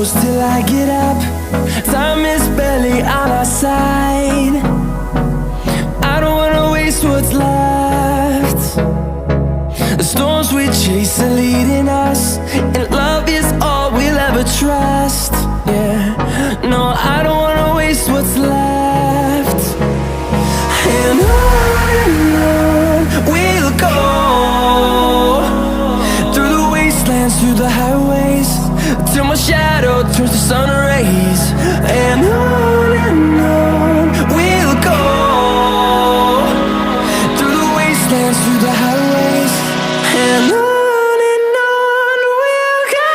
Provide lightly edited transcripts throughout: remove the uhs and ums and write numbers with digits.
close till I get up. Time is barely on our side. I don't wanna waste what's left. The storms we chase are leading us, and love is all we'll ever trust. Yeah, no, I don't wanna waste what's left. And on we'll go, through the wastelands, through the highways, till my shadow turns to sun rays. And on we'll go, through the wastelands, through the highways, and on we'll go.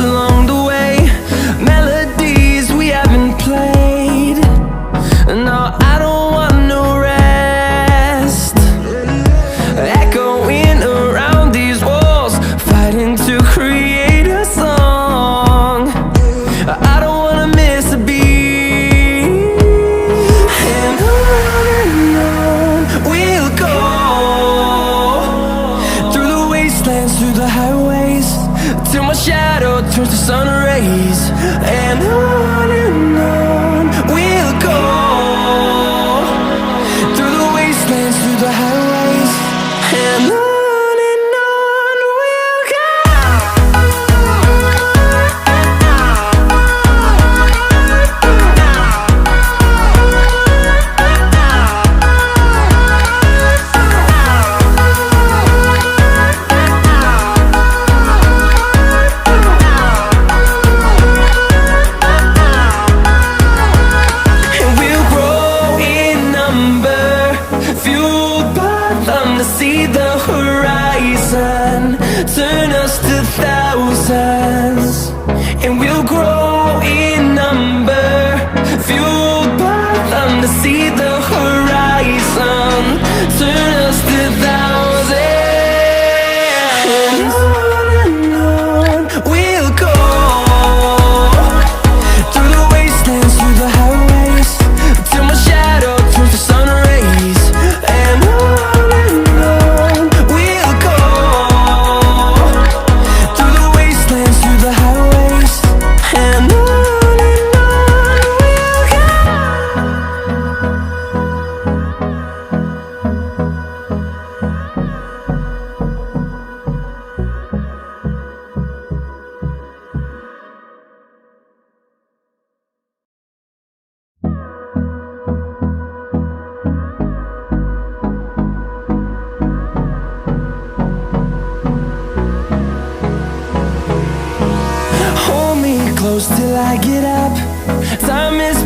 Along the way, melodies we haven't played. No, I don't want no rest. Echoing around these walls, fighting to create a song. I don't wanna miss a beat. And on we'll go, through the wastelands, through the highways, till my shadow turns to sun rays. And on we'll go, through the wastelands, through the highways, and on we'll go. See the horizon turn us to thousands, and we'll grow in number, fueled by them. To see the horizon turn us to thousands. And on we'll go, through the wastelands, through the highways, till my shadow turns to sun rays. And close till I get up. Time is